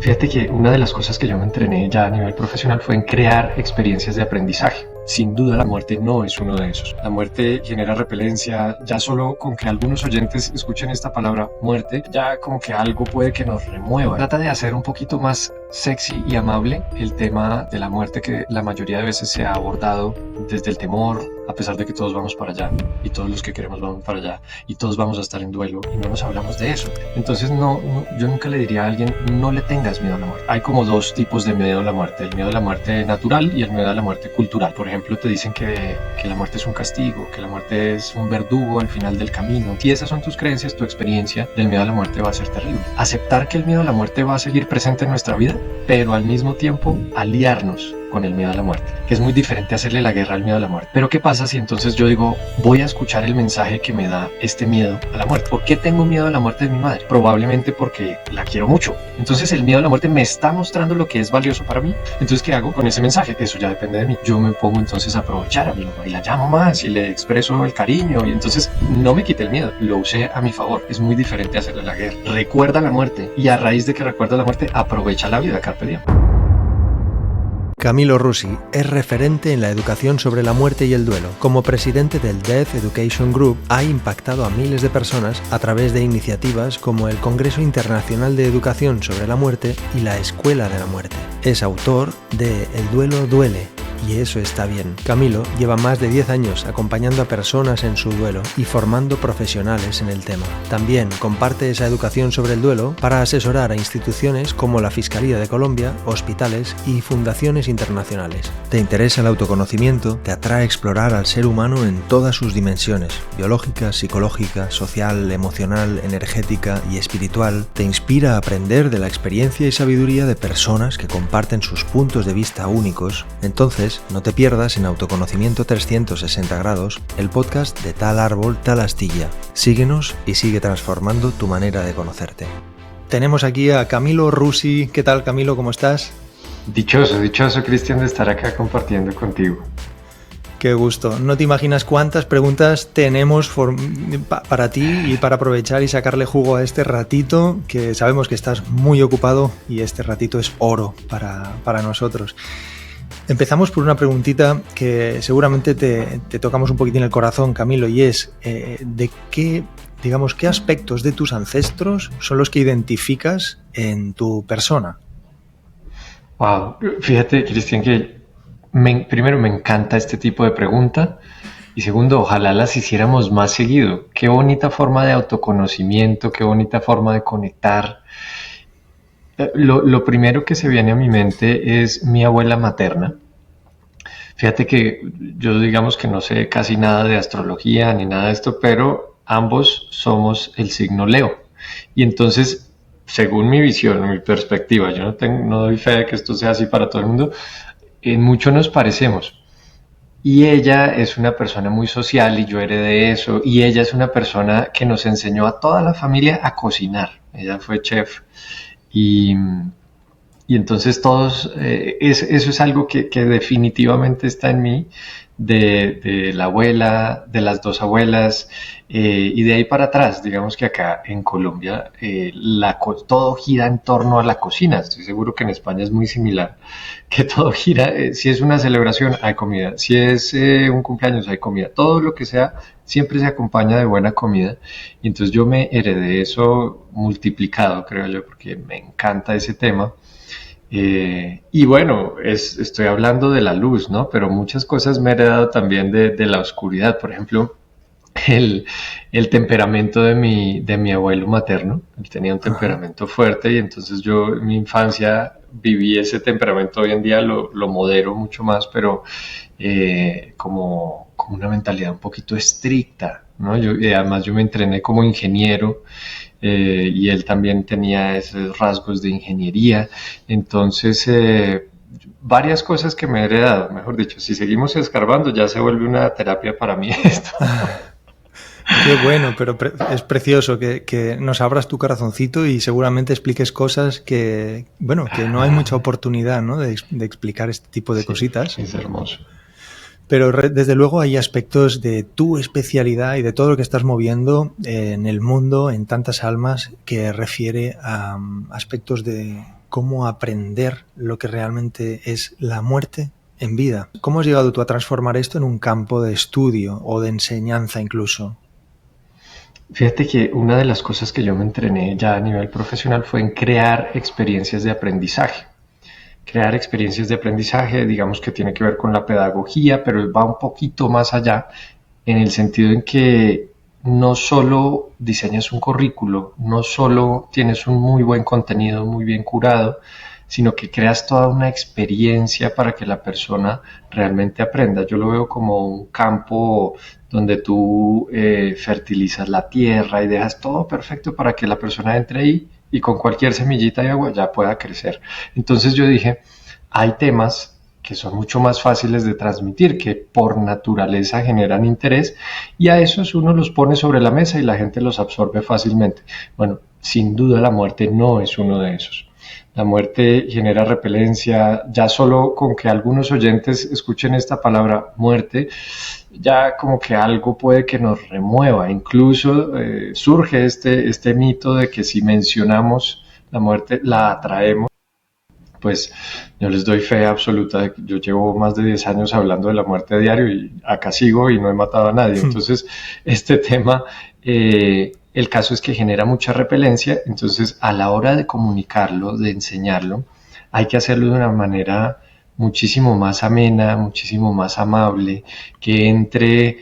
Fíjate que una de las cosas que yo me entrené ya a nivel profesional fue en crear experiencias de aprendizaje. Sin duda la muerte no es uno de esos. La muerte genera repelencia. Ya solo con que algunos oyentes escuchen esta palabra muerte, ya como que algo puede que nos remueva. Trata de hacer un poquito más sexy y amable el tema de la muerte, que la mayoría de veces se ha abordado desde el temor, a pesar de que todos vamos para allá y todos los que queremos vamos para allá y todos vamos a estar en duelo y no nos hablamos de eso. Entonces yo nunca le diría a alguien no le tengas miedo a la muerte. Hay como dos tipos de miedo a la muerte: el miedo a la muerte natural y el miedo a la muerte cultural. Por ejemplo, te dicen que la muerte es un castigo, que la muerte es un verdugo al final del camino. Si esas son tus creencias, tu experiencia del miedo a la muerte va a ser terrible. Aceptar que el miedo a la muerte va a seguir presente en nuestra vida, pero al mismo tiempo aliarnos con el miedo a la muerte, que es muy diferente a hacerle la guerra al miedo a la muerte. Pero ¿qué pasa si entonces yo digo, voy a escuchar el mensaje que me da este miedo a la muerte? ¿Por qué tengo miedo a la muerte de mi madre? Probablemente porque la quiero mucho. Entonces el miedo a la muerte me está mostrando lo que es valioso para mí. Entonces, ¿qué hago con ese mensaje? Eso ya depende de mí. Yo me pongo entonces a aprovechar a mi mamá y la llamo más y le expreso el cariño, y entonces no me quite el miedo, lo usé a mi favor. Es muy diferente a hacerle la guerra. Recuerda la muerte, y a raíz de que recuerda la muerte, aprovecha la vida, carpe diem. Camilo Rusi es referente en la educación sobre la muerte y el duelo. Como presidente del Death Education Group, ha impactado a miles de personas a través de iniciativas como el Congreso Internacional de Educación sobre la Muerte y la Escuela de la Muerte. Es autor de El duelo duele, y eso está bien. Camilo lleva más de 10 años acompañando a personas en su duelo y formando profesionales en el tema. También comparte esa educación sobre el duelo para asesorar a instituciones como la Fiscalía de Colombia, hospitales y fundaciones internacionales. ¿Te interesa el autoconocimiento? ¿Te atrae explorar al ser humano en todas sus dimensiones? Biológica, psicológica, social, emocional, energética y espiritual. ¿Te inspira a aprender de la experiencia y sabiduría de personas que comparten sus puntos de vista únicos? Entonces, no te pierdas en Autoconocimiento 360 grados, el podcast de Tal Árbol, Tal Astilla. Síguenos y sigue transformando tu manera de conocerte. Tenemos aquí a Camilo Rusi. ¿Qué tal, Camilo? ¿Cómo estás? Dichoso, Cristian, de estar acá compartiendo contigo. Qué gusto. No te imaginas cuántas preguntas tenemos para ti y para aprovechar y sacarle jugo a este ratito, que sabemos que estás muy ocupado y este ratito es oro para nosotros. Empezamos por una preguntita que seguramente te tocamos un poquitín el corazón, Camilo, y es ¿de qué aspectos de tus ancestros son los que identificas en tu persona? Wow, fíjate, Cristian, que primero me encanta este tipo de pregunta, y segundo, ojalá las hiciéramos más seguido. Qué bonita forma de autoconocimiento, qué bonita forma de conectar. Lo primero que se viene a mi mente es mi abuela materna. Fíjate que yo digamos que no sé casi nada de astrología ni nada de esto, pero ambos somos el signo Leo. Y entonces, según mi visión, mi perspectiva, yo no doy fe de que esto sea así para todo el mundo, en mucho nos parecemos. Y ella es una persona muy social y yo heredé eso. Y ella es una persona que nos enseñó a toda la familia a cocinar. Ella fue chef. Y entonces todos, eso es algo que definitivamente está en mí, de la abuela, de las dos abuelas, y de ahí para atrás. Digamos que acá en Colombia todo gira en torno a la cocina. Estoy seguro que en España es muy similar, que todo gira, si es una celebración hay comida, si es un cumpleaños hay comida, todo lo que sea siempre se acompaña de buena comida. Y entonces yo me heredé eso multiplicado, creo yo, porque me encanta ese tema. Y bueno, estoy hablando de la luz, ¿no? Pero muchas cosas me he heredado también de la oscuridad. Por ejemplo, el temperamento de mi abuelo materno. Él tenía un temperamento fuerte, y entonces yo en mi infancia viví ese temperamento. Hoy en día lo modero mucho más, pero como una mentalidad un poquito estricta, ¿no? Además yo me entrené como ingeniero, y él también tenía esos rasgos de ingeniería. Entonces, varias cosas que me he heredado. Mejor dicho, si seguimos escarbando ya se vuelve una terapia para mí esto. Qué bueno, pero es precioso que nos abras tu corazoncito y seguramente expliques cosas que no hay mucha oportunidad, ¿no? de explicar este tipo de cositas. Es hermoso. Pero desde luego hay aspectos de tu especialidad y de todo lo que estás moviendo en el mundo, en tantas almas, que refiere a aspectos de cómo aprender lo que realmente es la muerte en vida. ¿Cómo has llegado tú a transformar esto en un campo de estudio o de enseñanza incluso? Fíjate que una de las cosas que yo me entrené ya a nivel profesional fue en crear experiencias de aprendizaje. Crear experiencias de aprendizaje, digamos que tiene que ver con la pedagogía, pero va un poquito más allá en el sentido en que no solo diseñas un currículo, no solo tienes un muy buen contenido, muy bien curado, sino que creas toda una experiencia para que la persona realmente aprenda. Yo lo veo como un campo donde tú fertilizas la tierra y dejas todo perfecto para que la persona entre ahí y con cualquier semillita de agua ya pueda crecer. Entonces yo dije, hay temas que son mucho más fáciles de transmitir, que por naturaleza generan interés, y a esos uno los pone sobre la mesa y la gente los absorbe fácilmente. Bueno, sin duda la muerte no es uno de esos. La muerte genera repelencia, ya solo con que algunos oyentes escuchen esta palabra muerte, ya como que algo puede que nos remueva. Incluso surge este mito de que si mencionamos la muerte la atraemos. Pues yo les doy fe absoluta de que yo llevo más de 10 años hablando de la muerte a diario y acá sigo y no he matado a nadie. Entonces, este tema, el caso es que genera mucha repelencia, entonces a la hora de comunicarlo, de enseñarlo, hay que hacerlo de una manera muchísimo más amena, muchísimo más amable, que entre,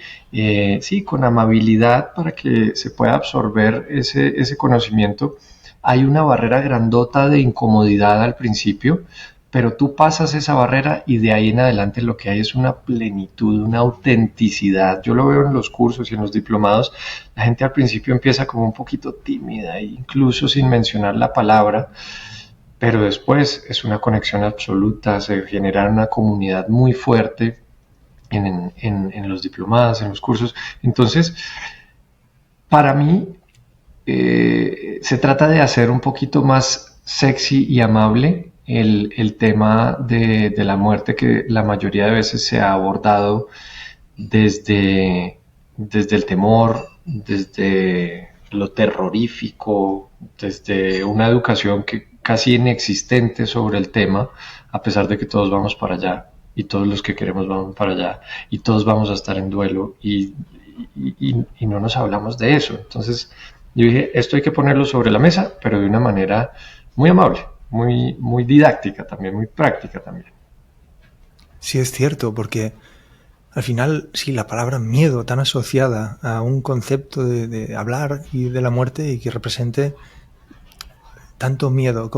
sí, con amabilidad para que se pueda absorber ese conocimiento. Hay una barrera grandota de incomodidad al principio, pero tú pasas esa barrera y de ahí en adelante lo que hay es una plenitud, una autenticidad. Yo lo veo en los cursos y en los diplomados, la gente al principio empieza como un poquito tímida, incluso sin mencionar la palabra, pero después es una conexión absoluta, se genera una comunidad muy fuerte en los diplomados, en los cursos. Entonces, para mí, se trata de hacer un poquito más sexy y amable el tema de la muerte, que la mayoría de veces se ha abordado desde el temor, desde lo terrorífico, desde una educación que casi inexistente sobre el tema, a pesar de que todos vamos para allá y todos los que queremos vamos para allá y todos vamos a estar en duelo y no nos hablamos de eso. Entonces yo dije, esto hay que ponerlo sobre la mesa, pero de una manera muy amable, muy didáctica también, muy práctica también. Sí, es cierto, porque al final, sí, la palabra miedo tan asociada a un concepto de hablar y de la muerte y que represente tanto miedo,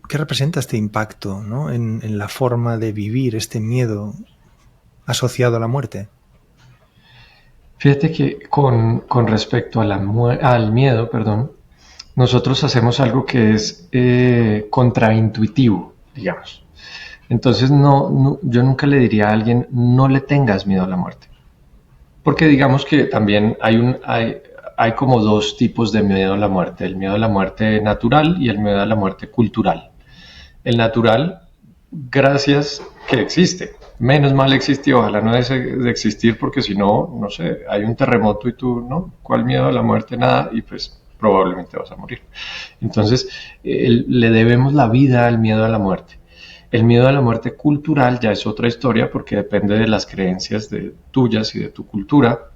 ¿qué representa este impacto, ¿no? en la forma de vivir este miedo asociado a la muerte? Fíjate que con respecto a al miedo, perdón, nosotros hacemos algo que es contraintuitivo, digamos. Entonces yo nunca le diría a alguien no le tengas miedo a la muerte. Porque digamos que también hay como dos tipos de miedo a la muerte. El miedo a la muerte natural y el miedo a la muerte cultural. El natural, gracias que existe. Menos mal existe, ojalá no deje de existir porque si no, no sé, hay un terremoto y tú, ¿no? ¿Cuál miedo a la muerte? Nada, y pues probablemente vas a morir. Entonces, le debemos la vida al miedo a la muerte. El miedo a la muerte cultural ya es otra historia porque depende de las creencias tuyas y de tu cultura.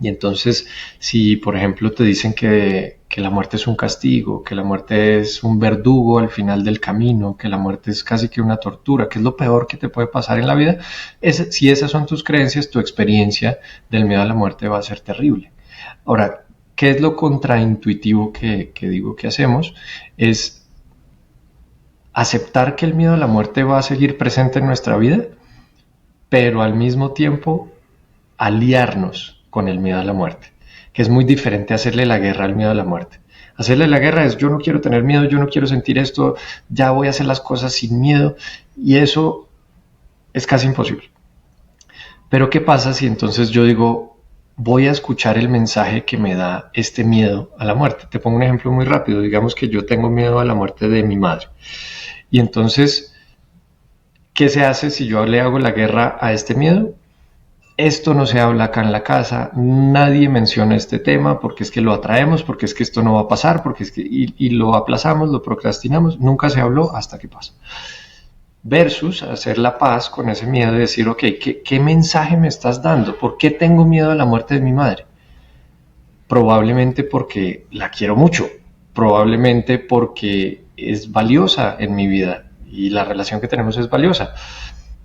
Y entonces, si por ejemplo te dicen que la muerte es un castigo, que la muerte es un verdugo al final del camino, que la muerte es casi que una tortura, que es lo peor que te puede pasar en la vida, si esas son tus creencias, tu experiencia del miedo a la muerte va a ser terrible. Ahora, ¿qué es lo contraintuitivo que digo que hacemos? Es aceptar que el miedo a la muerte va a seguir presente en nuestra vida, pero al mismo tiempo aliarnos con el miedo a la muerte, que es muy diferente a hacerle la guerra al miedo a la muerte. Hacerle la guerra es yo no quiero tener miedo, yo no quiero sentir esto, ya voy a hacer las cosas sin miedo, y eso es casi imposible. Pero ¿qué pasa si entonces yo digo voy a escuchar el mensaje que me da este miedo a la muerte? Te pongo un ejemplo muy rápido, digamos que yo tengo miedo a la muerte de mi madre, y entonces ¿qué se hace si yo le hago la guerra a este miedo? esto no se habla acá en la casa, nadie menciona este tema porque es que lo atraemos, porque es que esto no va a pasar, porque es que, y lo aplazamos, lo procrastinamos, nunca se habló hasta que pasa. Versus hacer la paz con ese miedo de decir, ok, ¿qué mensaje me estás dando? ¿Por qué tengo miedo a la muerte de mi madre? Probablemente porque la quiero mucho, probablemente porque es valiosa en mi vida y la relación que tenemos es valiosa.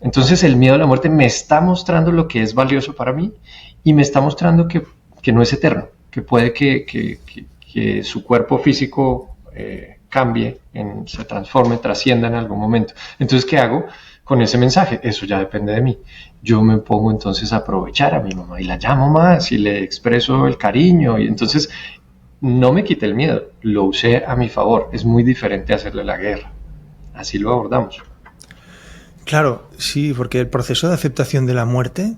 Entonces el miedo a la muerte me está mostrando lo que es valioso para mí y me está mostrando que no es eterno, que puede que su cuerpo físico cambie, se transforme, trascienda en algún momento. Entonces, ¿qué hago con ese mensaje? Eso ya depende de mí. Yo me pongo entonces a aprovechar a mi mamá y la llamo más y le expreso el cariño y entonces no me quité el miedo, lo usé a mi favor. Es muy diferente a hacerle la guerra. Así lo abordamos. Claro, sí, porque el proceso de aceptación de la muerte,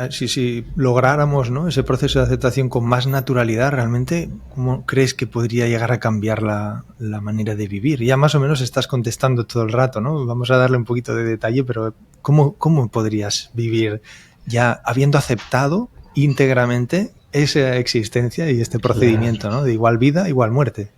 si lográramos, ¿no?, ese proceso de aceptación con más naturalidad, realmente, ¿cómo crees que podría llegar a cambiar la manera de vivir? Ya más o menos estás contestando todo el rato, ¿no? Vamos a darle un poquito de detalle, pero ¿cómo podrías vivir ya habiendo aceptado íntegramente esa existencia y este procedimiento, ¿no?, de igual vida, igual muerte?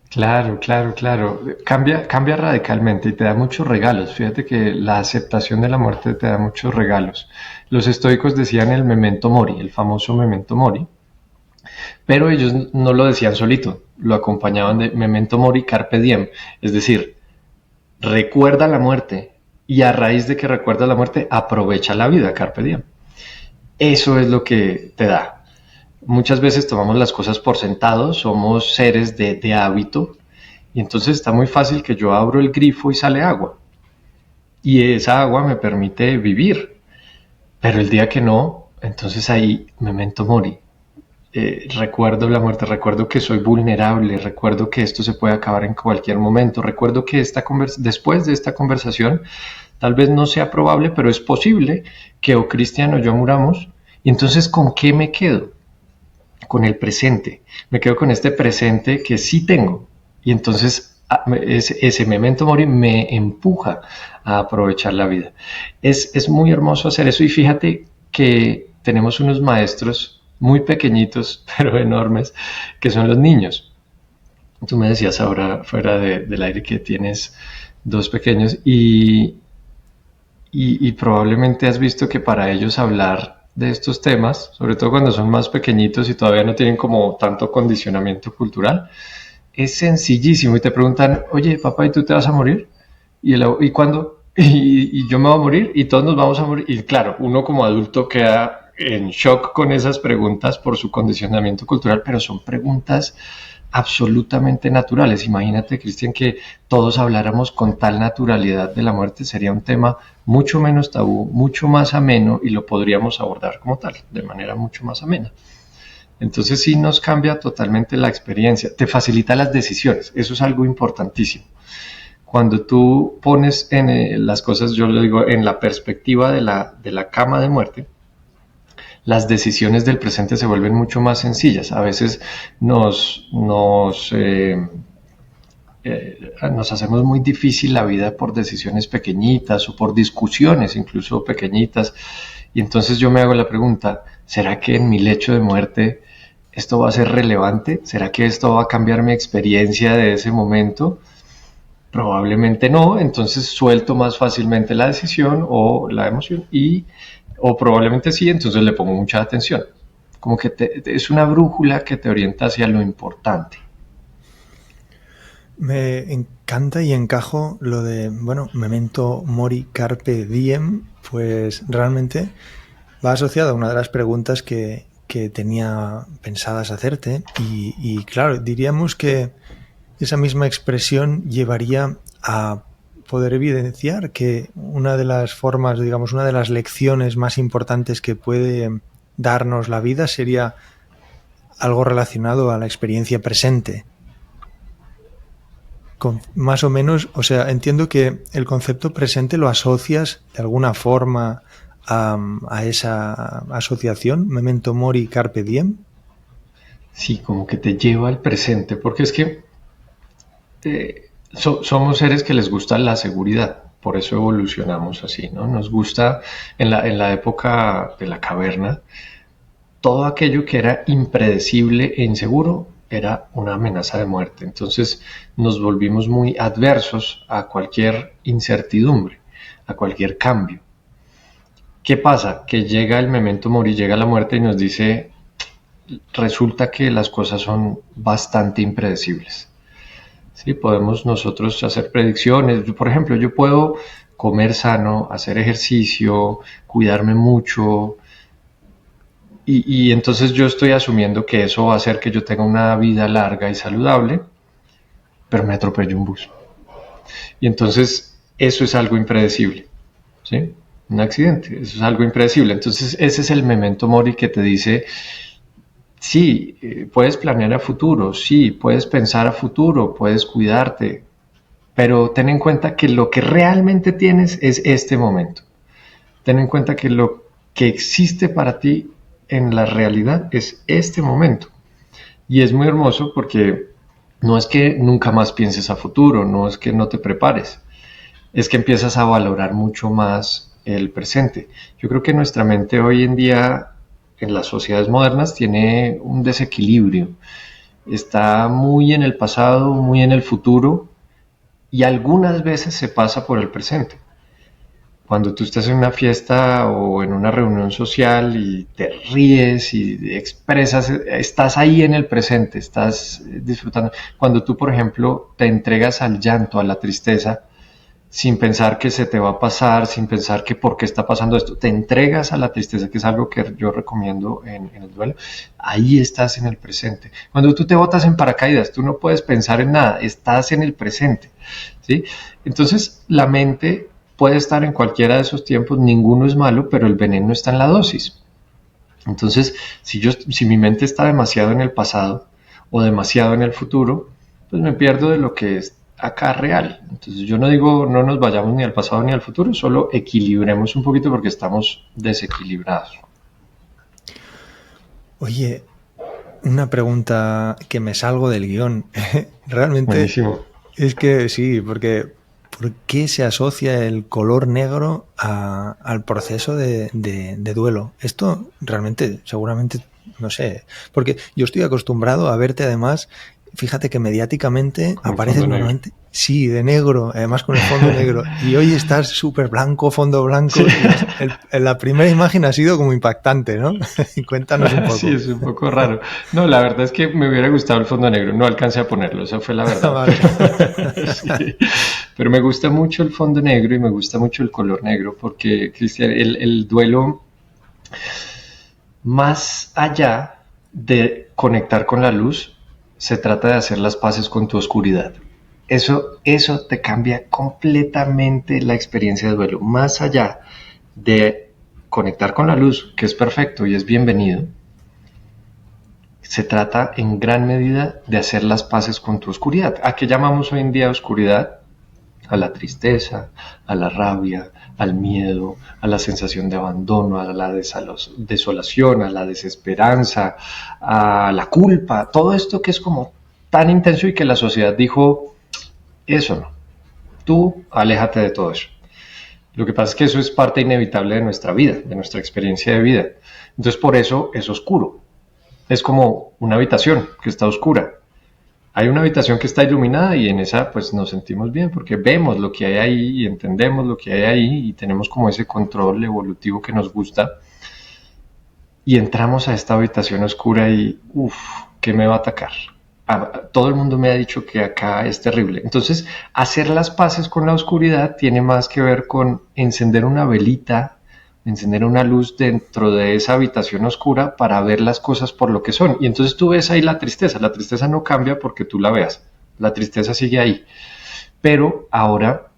Claro, claro, claro. Cambia radicalmente y te da muchos regalos. Fíjate que la aceptación de la muerte te da muchos regalos. Los estoicos decían el memento mori, el famoso memento mori, pero ellos no lo decían solito, lo acompañaban de memento mori carpe diem, es decir, recuerda la muerte y a raíz de que recuerda la muerte, aprovecha la vida, carpe diem. Eso es lo que te da. Muchas veces tomamos las cosas por sentado, somos seres de hábito y entonces está muy fácil que yo abro el grifo y sale agua y esa agua me permite vivir, pero el día que no, entonces ahí memento mori. Recuerdo la muerte, recuerdo que soy vulnerable, recuerdo que esto se puede acabar en cualquier momento, recuerdo que después de esta conversación tal vez no sea probable, pero es posible que o Cristian o yo muramos y entonces ¿con qué me quedo? Con el presente, me quedo con este presente que sí tengo y entonces ese memento mori me empuja a aprovechar la vida. Es muy hermoso hacer eso y fíjate que tenemos unos maestros muy pequeñitos pero enormes que son los niños. Tú me decías ahora fuera del aire que tienes dos pequeños y probablemente has visto que para ellos hablar de estos temas, sobre todo cuando son más pequeñitos y todavía no tienen como tanto condicionamiento cultural, es sencillísimo y te preguntan, oye papá, ¿y tú te vas a morir? ¿Y cuándo? Y yo me voy a morir y todos nos vamos a morir. Y claro, uno como adulto queda en shock con esas preguntas por su condicionamiento cultural, pero son preguntas absolutamente naturales. Imagínate, Cristian, que todos habláramos con tal naturalidad de la muerte, sería un tema mucho menos tabú, mucho más ameno y lo podríamos abordar como tal, de manera mucho más amena. Entonces sí nos cambia totalmente la experiencia, te facilita las decisiones, eso es algo importantísimo. Cuando tú pones las cosas, yo lo digo, en la perspectiva de la cama de muerte, las decisiones del presente se vuelven mucho más sencillas. A veces nos hacemos muy difícil la vida por decisiones pequeñitas o por discusiones incluso pequeñitas. Y entonces yo me hago la pregunta, ¿será que en mi lecho de muerte esto va a ser relevante? ¿Será que esto va a cambiar mi experiencia de ese momento? Probablemente no, entonces suelto más fácilmente la decisión o la emoción o probablemente sí, entonces le pongo mucha atención. Como que es una brújula que te orienta hacia lo importante. Me encanta y encajo lo de, bueno, memento mori carpe diem, pues realmente va asociado a una de las preguntas que tenía pensadas hacerte y claro, diríamos que esa misma expresión llevaría a poder evidenciar que una de las formas, digamos, una de las lecciones más importantes que puede darnos la vida sería algo relacionado a la experiencia presente. Más o menos, o sea, entiendo que el concepto presente lo asocias de alguna forma a esa asociación, memento mori carpe diem. Sí, como que te lleva al presente, porque es que somos seres que les gusta la seguridad. por eso evolucionamos así, ¿no? Nos gusta, en la época de la caverna, todo aquello que era impredecible e inseguro era una amenaza de muerte. Entonces nos volvimos muy adversos a cualquier incertidumbre, a cualquier cambio. ¿Qué pasa? Que llega el memento mori, llega la muerte y nos dice, resulta que las cosas son bastante impredecibles. ¿Sí? Podemos nosotros hacer predicciones. Por ejemplo, yo puedo comer sano, hacer ejercicio, cuidarme mucho, y entonces yo estoy asumiendo que eso va a hacer que yo tenga una vida larga y saludable, pero me atropello un bus. Y entonces eso es algo impredecible, ¿sí? Un accidente, eso es algo impredecible. Entonces ese es el memento mori que te dice, sí, puedes planear a futuro, sí, puedes pensar a futuro, puedes cuidarte, pero ten en cuenta que lo que realmente tienes es este momento. Ten en cuenta que lo que existe para ti en la realidad es este momento. Y es muy hermoso porque no es que nunca más pienses a futuro, no es que no te prepares, es que empiezas a valorar mucho más el presente. Yo creo que nuestra mente hoy en día, en las sociedades modernas, tiene un desequilibrio. Está muy en el pasado, muy en el futuro, y algunas veces se pasa por el presente. Cuando tú estás en una fiesta o en una reunión social y te ríes y expresas, estás ahí en el presente, estás disfrutando. Cuando tú, por ejemplo, te entregas al llanto, a la tristeza, sin pensar que se te va a pasar, sin pensar que por qué está pasando esto, te entregas a la tristeza, que es algo que yo recomiendo en el duelo, ahí estás en el presente. Cuando tú te botas en paracaídas, tú no puedes pensar en nada, estás en el presente, ¿sí? Entonces, la mente puede estar en cualquiera de esos tiempos, ninguno es malo, pero el veneno está en la dosis. Entonces, si mi mente está demasiado en el pasado o demasiado en el futuro, pues me pierdo de lo que es acá real. Entonces yo no digo no nos vayamos ni al pasado ni al futuro, solo equilibremos un poquito porque estamos desequilibrados. Oye, una pregunta que me salgo del guión. Realmente Buenísimo. es que sí, porque ¿por qué se asocia el color negro al proceso de duelo? Esto realmente, seguramente, no sé, porque yo estoy acostumbrado a verte además, fíjate que mediáticamente apareces normalmente, sí, de negro, además con el fondo negro, y hoy estás súper blanco, fondo blanco, sí. La primera imagen ha sido como impactante, ¿no? Cuéntanos un poco. Sí, es un poco raro. No, la verdad es que me hubiera gustado el fondo negro, no alcancé a ponerlo, esa fue la verdad. Vale. Sí. Pero me gusta mucho el fondo negro y me gusta mucho el color negro porque, Cristian, el duelo, más allá de conectar con la luz, se trata de hacer las paces con tu oscuridad. Eso te cambia completamente la experiencia de duelo. Más allá de conectar con la luz, que es perfecto y es bienvenido, se trata en gran medida de hacer las paces con tu oscuridad. ¿A qué llamamos hoy en día oscuridad? A la tristeza, a la rabia, al miedo, a la sensación de abandono, a la desolación, a la desesperanza, a la culpa, todo esto que es como tan intenso y que la sociedad dijo, eso no, tú aléjate de todo eso. Lo que pasa es que eso es parte inevitable de nuestra vida, de nuestra experiencia de vida. Entonces por eso es oscuro. Es como una habitación que está oscura. Hay una habitación que está iluminada y en esa pues nos sentimos bien porque vemos lo que hay ahí y entendemos lo que hay ahí y tenemos como ese control evolutivo que nos gusta y entramos a esta habitación oscura y ¿qué me va a atacar? Todo el mundo me ha dicho que acá es terrible. Entonces hacer las paces con la oscuridad tiene más que ver con encender una velita, encender una luz dentro de esa habitación oscura para ver las cosas por lo que son. Y entonces tú ves ahí la tristeza no cambia porque tú la veas, la tristeza sigue ahí. Pero ahora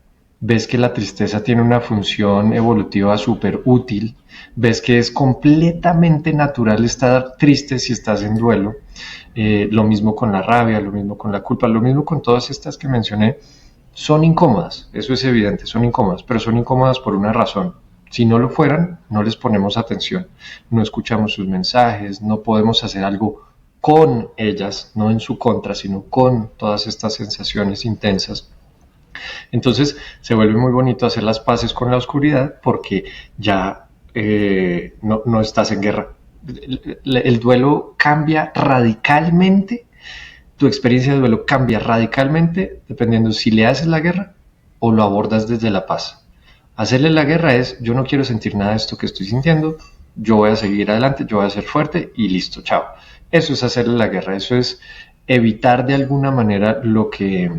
ves que la tristeza tiene una función evolutiva súper útil, ves que es completamente natural estar triste si estás en duelo, lo mismo con la rabia, lo mismo con la culpa, lo mismo con todas estas que mencioné, son incómodas, eso es evidente, son incómodas, pero son incómodas por una razón. Si no lo fueran, no les ponemos atención, no escuchamos sus mensajes, no podemos hacer algo con ellas, no en su contra, sino con todas estas sensaciones intensas. Entonces se vuelve muy bonito hacer las paces con la oscuridad porque ya no estás en guerra. El duelo cambia radicalmente, tu experiencia de duelo cambia radicalmente dependiendo si le haces la guerra o lo abordas desde la paz. Hacerle la guerra es, yo no quiero sentir nada de esto que estoy sintiendo, yo voy a seguir adelante, yo voy a ser fuerte y listo, chao. Eso es hacerle la guerra, eso es evitar de alguna manera lo que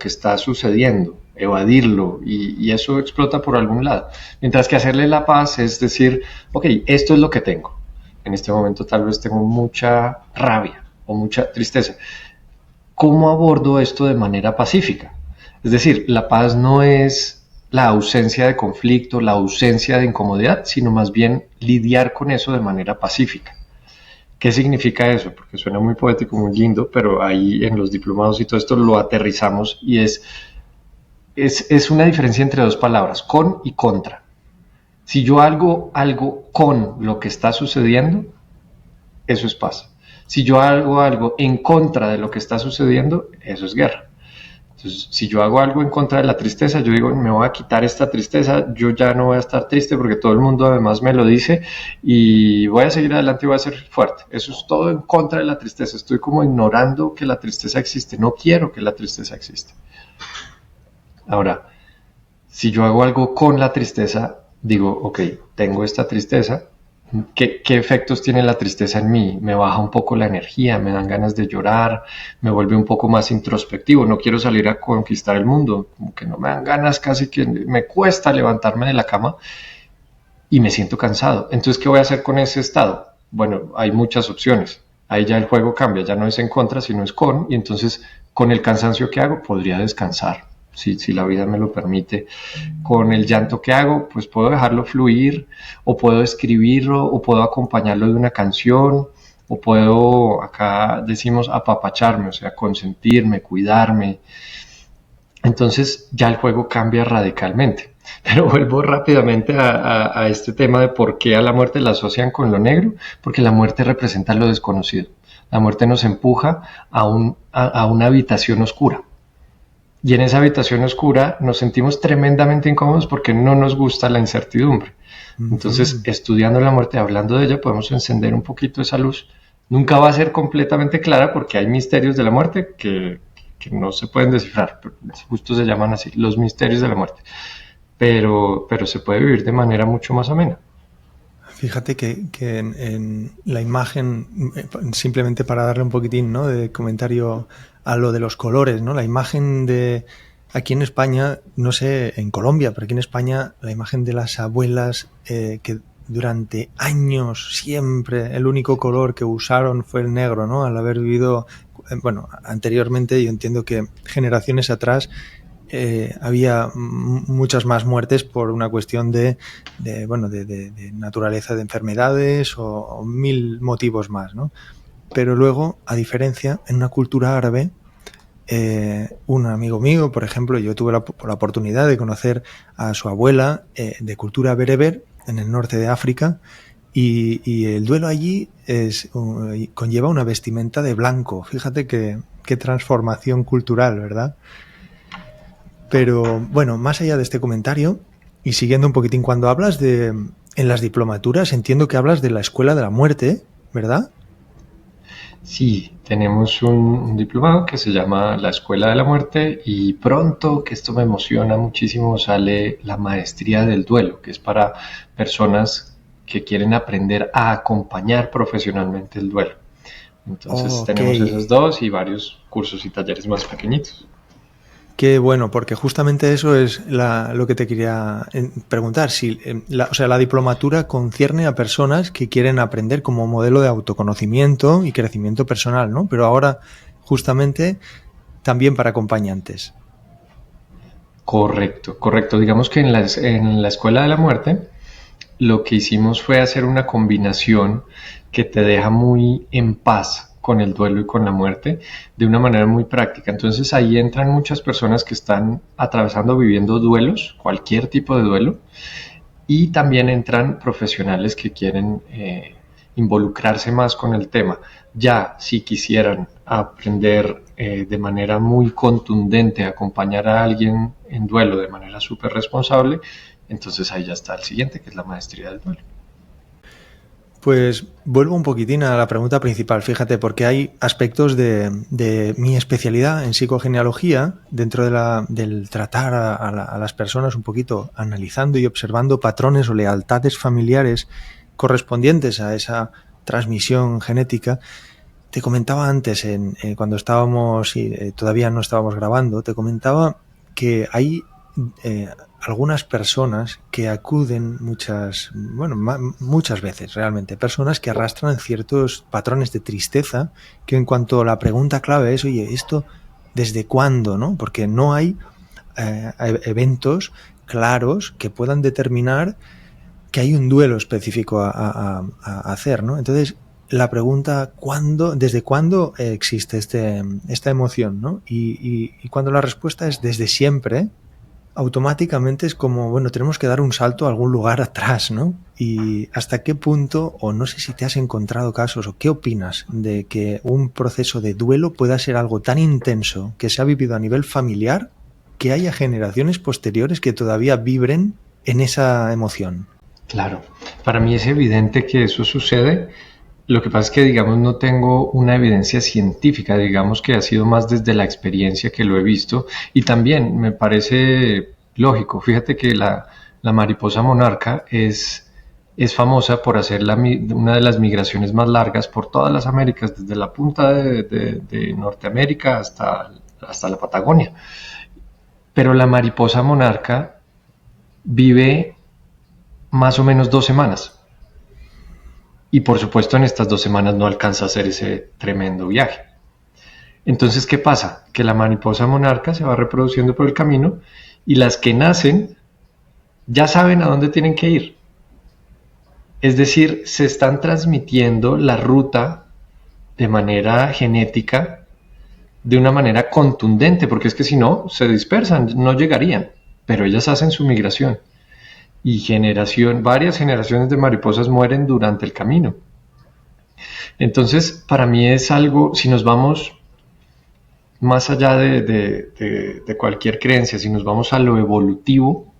está sucediendo, evadirlo y eso explota por algún lado. Mientras que hacerle la paz es decir, ok, esto es lo que tengo. En este momento tal vez tengo mucha rabia o mucha tristeza. ¿Cómo abordo esto de manera pacífica? Es decir, la paz no es la ausencia de conflicto, la ausencia de incomodidad, sino más bien lidiar con eso de manera pacífica. ¿Qué significa eso? Porque suena muy poético, muy lindo, pero ahí en los diplomados y todo esto lo aterrizamos y es una diferencia entre dos palabras, con y contra. Si yo hago algo con lo que está sucediendo, eso es paz. Si yo hago algo en contra de lo que está sucediendo, eso es guerra. Entonces, si yo hago algo en contra de la tristeza, yo digo, me voy a quitar esta tristeza, yo ya no voy a estar triste porque todo el mundo además me lo dice y voy a seguir adelante y voy a ser fuerte. Eso es todo en contra de la tristeza. Estoy como ignorando que la tristeza existe. No quiero que la tristeza exista. Ahora, si yo hago algo con la tristeza, digo, ok, tengo esta tristeza, ¿qué efectos tiene la tristeza en mí? Me baja un poco la energía, me dan ganas de llorar, me vuelve un poco más introspectivo, no quiero salir a conquistar el mundo, como que no me dan ganas, casi que me cuesta levantarme de la cama y me siento cansado. Entonces, ¿qué voy a hacer con ese estado? Bueno, hay muchas opciones. Ahí ya el juego cambia, ya no es en contra, sino es con, y entonces con el cansancio que hago podría descansar. Si la vida me lo permite. Con el llanto que hago, pues puedo dejarlo fluir, o puedo escribirlo, o puedo acompañarlo de una canción, o puedo, acá decimos, apapacharme, o sea, consentirme, cuidarme. Entonces ya el juego cambia radicalmente. Pero vuelvo rápidamente a este tema de por qué a la muerte la asocian con lo negro, porque la muerte representa lo desconocido. La muerte nos empuja a una habitación oscura. Y en esa habitación oscura nos sentimos tremendamente incómodos porque no nos gusta la incertidumbre. Entonces, estudiando la muerte, hablando de ella, podemos encender un poquito esa luz. Nunca va a ser completamente clara porque hay misterios de la muerte que no se pueden descifrar. Justo se llaman así, los misterios de la muerte. Pero se puede vivir de manera mucho más amena. Fíjate que en la imagen, simplemente para darle un poquitín, ¿no?, de comentario a lo de los colores, ¿no? La imagen de aquí en España, no sé, en Colombia, pero aquí en España, la imagen de las abuelas que durante años siempre el único color que usaron fue el negro, ¿no? Al haber vivido, bueno, anteriormente yo entiendo que generaciones atrás había muchas más muertes por una cuestión de naturaleza de enfermedades o mil motivos más, ¿no? Pero luego, a diferencia, en una cultura árabe, un amigo mío, por ejemplo, yo tuve la oportunidad de conocer a su abuela de cultura bereber en el norte de África y el duelo allí conlleva una vestimenta de blanco. Fíjate qué transformación cultural, ¿verdad? Pero bueno, más allá de este comentario y siguiendo un poquitín, cuando hablas en las diplomaturas, entiendo que hablas de la Escuela de la Muerte, ¿verdad? Sí, tenemos un diplomado que se llama la Escuela de la Muerte y pronto, que esto me emociona muchísimo, sale la Maestría del Duelo, que es para personas que quieren aprender a acompañar profesionalmente el duelo. Entonces tenemos esos dos y varios cursos y talleres más pequeñitos. Qué bueno, porque justamente eso es lo que te quería preguntar. Si la diplomatura concierne a personas que quieren aprender como modelo de autoconocimiento y crecimiento personal, ¿no? Pero ahora, justamente, también para acompañantes. Correcto. Digamos que en la Escuela de la Muerte, lo que hicimos fue hacer una combinación que te deja muy en paz con el duelo y con la muerte de una manera muy práctica. Entonces ahí entran muchas personas que están atravesando, viviendo duelos, cualquier tipo de duelo, y también entran profesionales que quieren involucrarse más con el tema. Ya si quisieran a aprender de manera muy contundente a acompañar a alguien en duelo de manera súper responsable, entonces ahí ya está el siguiente, que es la maestría del duelo. Pues vuelvo un poquitín a la pregunta principal, fíjate, porque hay aspectos de mi especialidad en psicogenealogía dentro del tratar a las personas un poquito analizando y observando patrones o lealtades familiares correspondientes a esa transmisión genética. Te comentaba antes, cuando estábamos y todavía no estábamos grabando, te comentaba que hay algunas personas que acuden muchas veces realmente, personas que arrastran ciertos patrones de tristeza, que en cuanto a la pregunta clave es, oye, ¿esto desde cuándo? ¿No? Porque no hay eventos claros que puedan determinar que hay un duelo específico a hacer, ¿no? Entonces, la pregunta, ¿desde cuándo existe esta emoción, ¿no? Y cuando la respuesta es desde siempre, automáticamente es como, bueno, tenemos que dar un salto a algún lugar atrás, ¿no? Y hasta qué punto, o no sé si te has encontrado casos, o qué opinas de que un proceso de duelo pueda ser algo tan intenso que se ha vivido a nivel familiar, que haya generaciones posteriores que todavía vibren en esa emoción. Claro, para mí es evidente que eso sucede. Lo que pasa es que, digamos, no tengo una evidencia científica, digamos que ha sido más desde la experiencia que lo he visto, y también me parece lógico. Fíjate que la mariposa monarca es famosa por hacer una de las migraciones más largas por todas las Américas, desde la punta de Norteamérica hasta la Patagonia. Pero la mariposa monarca vive más o menos 2 semanas. Y por supuesto en estas 2 semanas no alcanza a hacer ese tremendo viaje. Entonces, ¿qué pasa? Que la mariposa monarca se va reproduciendo por el camino y las que nacen ya saben a dónde tienen que ir. Es decir, se están transmitiendo la ruta de manera genética, de una manera contundente, porque es que si no, se dispersan, no llegarían, pero ellas hacen su migración. Y varias generaciones de mariposas mueren durante el camino. Entonces, para mí es algo, si nos vamos más allá de cualquier creencia, si nos vamos a lo evolutivo,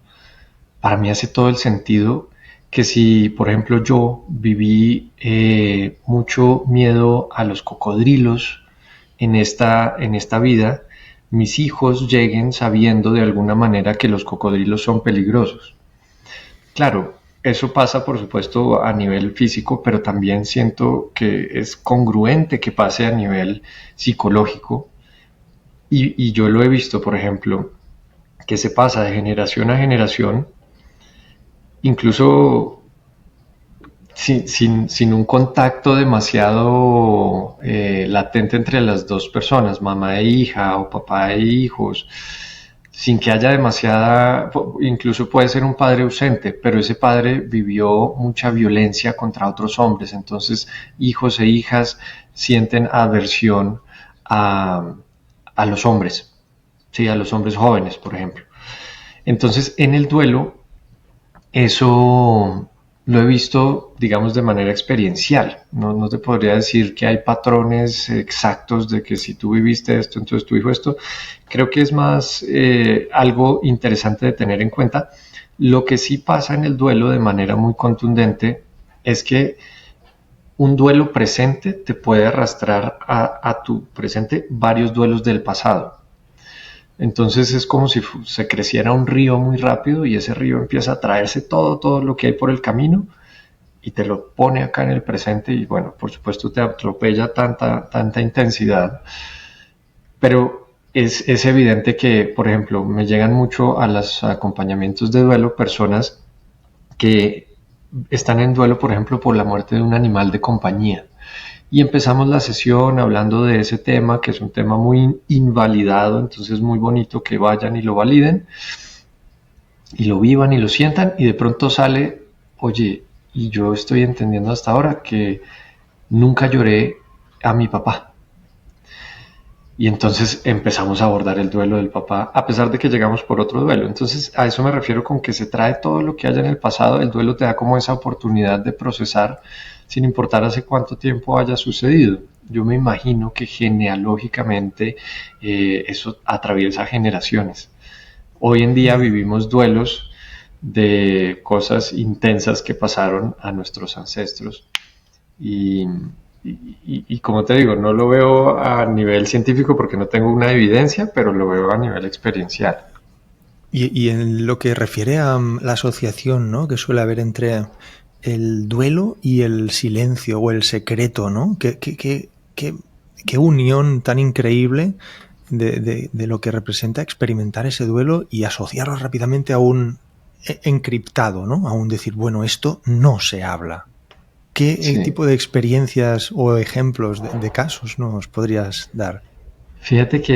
para mí hace todo el sentido que si, por ejemplo, yo viví mucho miedo a los cocodrilos en esta vida, mis hijos lleguen sabiendo de alguna manera que los cocodrilos son peligrosos. Claro, eso pasa por supuesto a nivel físico, pero también siento que es congruente que pase a nivel psicológico. Y yo lo he visto, por ejemplo, que se pasa de generación a generación, incluso sin un contacto demasiado latente entre las dos personas, mamá e hija o papá e hijos, sin que haya demasiada, incluso puede ser un padre ausente, pero ese padre vivió mucha violencia contra otros hombres, entonces hijos e hijas sienten aversión a los hombres, ¿sí? A los hombres jóvenes, por ejemplo. Entonces, en el duelo, eso lo he visto, digamos, de manera experiencial. No te podría decir que hay patrones exactos de que si tú viviste esto, entonces tu hijo esto. Creo que es más algo interesante de tener en cuenta. Lo que sí pasa en el duelo de manera muy contundente es que un duelo presente te puede arrastrar a tu presente varios duelos del pasado. Entonces es como si se creciera un río muy rápido y ese río empieza a traerse todo lo que hay por el camino y te lo pone acá en el presente y bueno, por supuesto te atropella tanta intensidad. Pero es evidente que, por ejemplo, me llegan mucho a los acompañamientos de duelo personas que están en duelo, por ejemplo, por la muerte de un animal de compañía. Y empezamos la sesión hablando de ese tema, que es un tema muy invalidado, entonces es muy bonito que vayan y lo validen, y lo vivan y lo sientan, y de pronto sale, oye, y yo estoy entendiendo hasta ahora que nunca lloré a mi papá. Y entonces empezamos a abordar el duelo del papá, a pesar de que llegamos por otro duelo. Entonces a eso me refiero con que se trae todo lo que haya en el pasado. El duelo te da como esa oportunidad de procesar sin importar hace cuánto tiempo haya sucedido. yo me imagino que genealógicamente eso atraviesa generaciones. Hoy en día vivimos duelos de cosas intensas que pasaron a nuestros ancestros y, y como te digo, no lo veo a nivel científico porque no tengo una evidencia, pero lo veo a nivel experiencial. Y en lo que refiere a la asociación, ¿no?, que suele haber entre el duelo y el silencio o el secreto, ¿no? Qué unión tan increíble de lo que representa experimentar ese duelo y asociarlo rápidamente a un encriptado, ¿no? A un decir, bueno, esto no se habla. ¿Qué Sí. tipo de experiencias o ejemplos de casos nos podrías dar? Fíjate que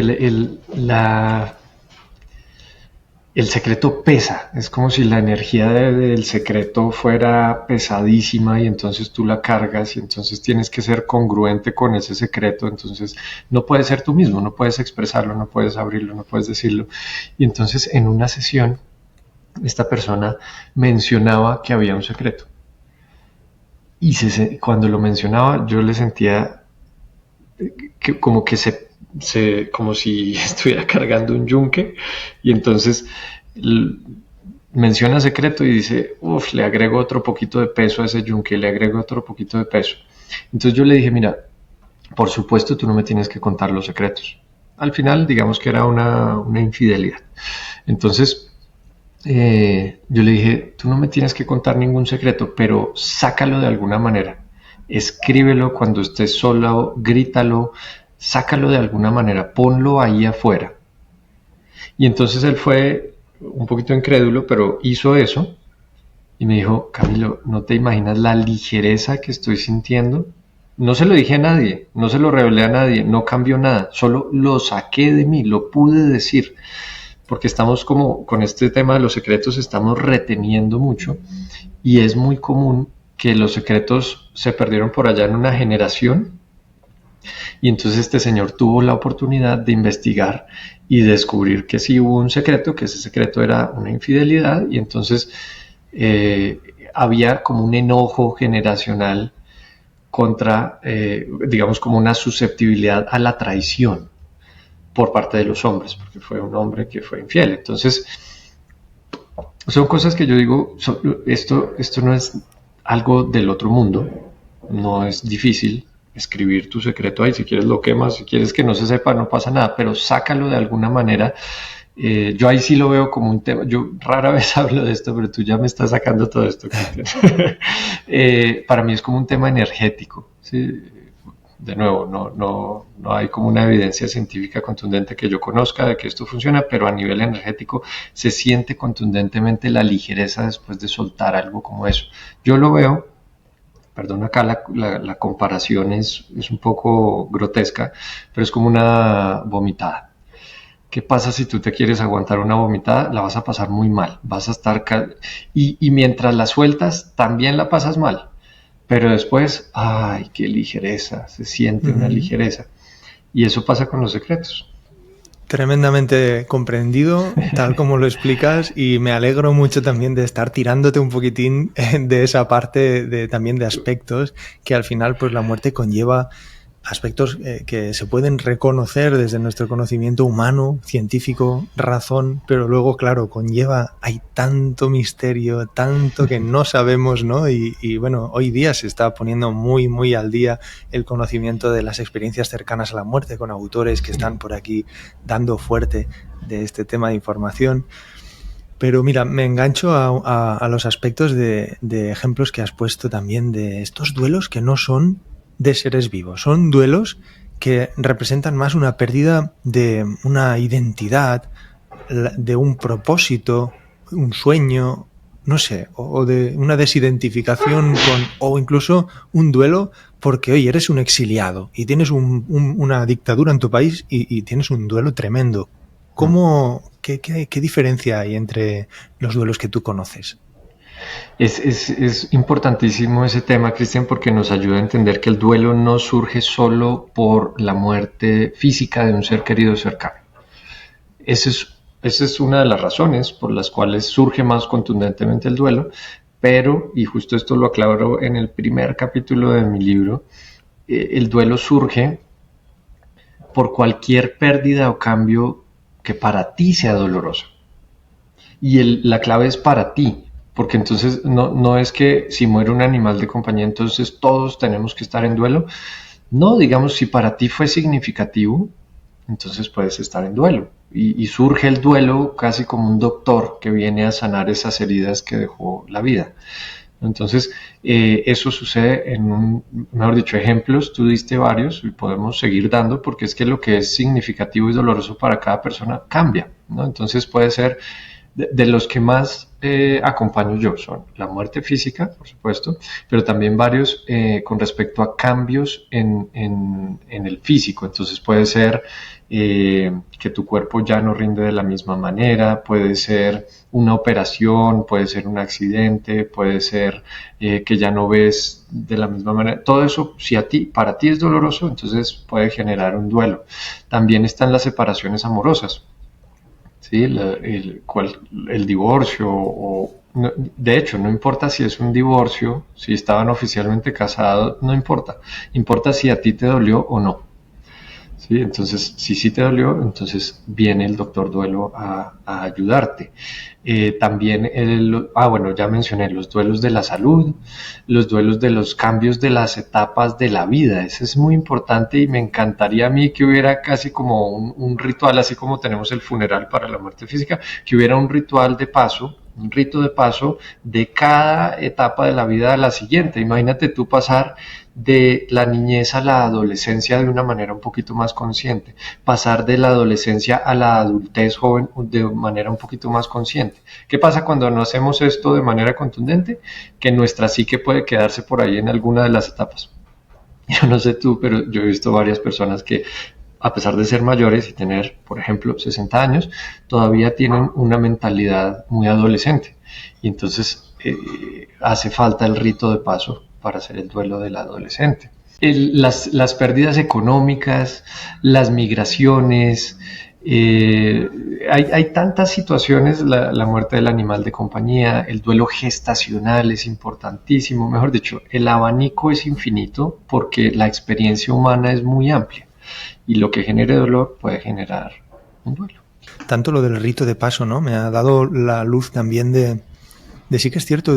el secreto pesa, es como si la energía del secreto fuera pesadísima y entonces tú la cargas y entonces tienes que ser congruente con ese secreto, entonces no puedes ser tú mismo, no puedes expresarlo, no puedes abrirlo, no puedes decirlo. Y entonces en una sesión esta persona mencionaba que había un secreto y cuando lo mencionaba yo le sentía como que como si estuviera cargando un yunque y entonces menciona secreto y dice, uff, le agrego otro poquito de peso a ese yunque, le agrego otro poquito de peso. Entonces yo le dije, mira, por supuesto tú no me tienes que contar los secretos. Al final, digamos que era una infidelidad. Entonces, yo le dije, tú no me tienes que contar ningún secreto, pero sácalo de alguna manera. Escríbelo cuando estés solo, grítalo, sácalo de alguna manera, ponlo ahí afuera. Y entonces él fue un poquito incrédulo, pero hizo eso y me dijo, Camilo, ¿no te imaginas la ligereza que estoy sintiendo? No se lo dije a nadie, no se lo revelé a nadie, no cambió nada, solo lo saqué de mí, lo pude decir, porque estamos como con este tema de los secretos, estamos reteniendo mucho y es muy común que los secretos se perdieron por allá en una generación y entonces este señor tuvo la oportunidad de investigar y descubrir que sí hubo un secreto, que ese secreto era una infidelidad y entonces había como un enojo generacional contra, digamos, como una susceptibilidad a la traición por parte de los hombres, porque fue un hombre que fue infiel. Entonces, son cosas que yo digo, esto no es algo del otro mundo, no es difícil escribir tu secreto ahí, si quieres lo quemas, si quieres que no se sepa, no pasa nada, pero sácalo de alguna manera. Yo ahí sí lo veo como un tema, yo rara vez hablo de esto, pero tú ya me estás sacando todo esto, Cristian. Para mí es como un tema energético, ¿sí? De nuevo, no hay como una evidencia científica contundente que yo conozca de que esto funciona, pero a nivel energético se siente contundentemente la ligereza después de soltar algo como eso. Yo lo veo, perdón, acá la comparación es un poco grotesca, pero es como una vomitada. ¿Qué pasa si tú te quieres aguantar una vomitada? La vas a pasar muy mal, vas a estar... y mientras la sueltas, también la pasas mal. Pero después, ¡ay, qué ligereza! Se siente una ligereza. Y eso pasa con los secretos. Tremendamente comprendido, tal como lo explicas, y me alegro mucho también de estar tirándote un poquitín de esa parte también de aspectos que al final pues la muerte conlleva aspectos que se pueden reconocer desde nuestro conocimiento humano, científico, razón, pero luego, claro, hay tanto misterio, tanto que no sabemos, ¿no? Y bueno, hoy día se está poniendo muy, muy al día el conocimiento de las experiencias cercanas a la muerte con autores que están por aquí dando fuerte de este tema de información. Pero mira, me engancho a los aspectos de ejemplos que has puesto también de estos duelos que no son de seres vivos. Son duelos que representan más una pérdida de una identidad, de un propósito, un sueño, no sé, o de una desidentificación o incluso un duelo porque, oye, eres un exiliado y tienes una dictadura en tu país y tienes un duelo tremendo. ¿Qué diferencia hay entre los duelos que tú conoces? Es importantísimo ese tema, Cristian, porque nos ayuda a entender que el duelo no surge solo por la muerte física de un ser querido cercano. Esa es una de las razones por las cuales surge más contundentemente el duelo, pero, y justo esto lo aclaro en el primer capítulo de mi libro, el duelo surge por cualquier pérdida o cambio que para ti sea doloroso. Y la clave es para ti, porque entonces no es que si muere un animal de compañía, entonces todos tenemos que estar en duelo. No, digamos, si para ti fue significativo, entonces puedes estar en duelo. Y surge el duelo casi como un doctor que viene a sanar esas heridas que dejó la vida. Entonces, eso sucede mejor dicho, ejemplos, tú diste varios y podemos seguir dando porque es que lo que es significativo y doloroso para cada persona cambia, ¿no? Entonces puede ser de los que más acompaño yo son la muerte física, por supuesto, pero también varios con respecto a cambios en el físico. Entonces puede ser que tu cuerpo ya no rinde de la misma manera, puede ser una operación, puede ser un accidente, puede ser que ya no ves de la misma manera. Todo eso, si para ti es doloroso, entonces puede generar un duelo. También están las separaciones amorosas. ¿Sí? El divorcio de hecho, no importa si es un divorcio, si estaban oficialmente casados, no importa. Importa si a ti te dolió o no. ¿Sí? Entonces, si sí te dolió, entonces viene el doctor duelo a ayudarte. También, bueno, ya mencioné los duelos de la salud, los duelos de los cambios de las etapas de la vida. Eso es muy importante y me encantaría a mí que hubiera casi como un ritual, así como tenemos el funeral para la muerte física, que hubiera un ritual de paso, un rito de paso de cada etapa de la vida a la siguiente. Imagínate tú pasar de la niñez a la adolescencia de una manera un poquito más consciente, pasar de la adolescencia a la adultez joven de manera un poquito más consciente. ¿Qué pasa cuando no hacemos esto de manera contundente? Que nuestra psique puede quedarse por ahí en alguna de las etapas. Yo no sé tú, pero yo he visto varias personas que a pesar de ser mayores y tener, por ejemplo, 60 años, todavía tienen una mentalidad muy adolescente. Y entonces hace falta el rito de paso para hacer el duelo del adolescente. Las pérdidas económicas, las migraciones, hay tantas situaciones, la muerte del animal de compañía, el duelo gestacional es importantísimo, mejor dicho, el abanico es infinito porque la experiencia humana es muy amplia y lo que genere dolor puede generar un duelo. Tanto lo del rito de paso, ¿no? Me ha dado la luz también de sí que es cierto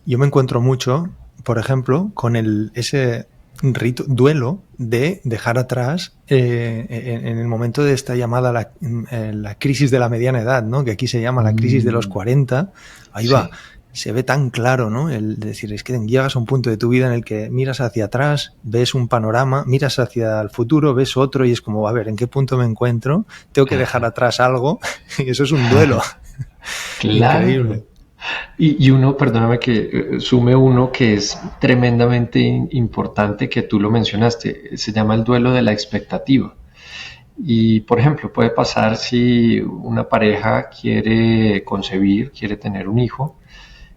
yo me encuentro mucho, por ejemplo, con ese rito, duelo de dejar atrás en el momento de esta llamada la crisis de la mediana edad, ¿no? Que aquí se llama la crisis de los 40. Ahí sí. Va, se ve tan claro, ¿no? El decir, es que llegas a un punto de tu vida en el que miras hacia atrás, ves un panorama, miras hacia el futuro, ves otro y es como, a ver, ¿en qué punto me encuentro? Tengo que dejar atrás algo y eso es un duelo. Claro. Increíble. Y uno, perdóname que sume uno que es tremendamente importante, que tú lo mencionaste, se llama el duelo de la expectativa. Y, por ejemplo, puede pasar si una pareja quiere concebir, quiere tener un hijo,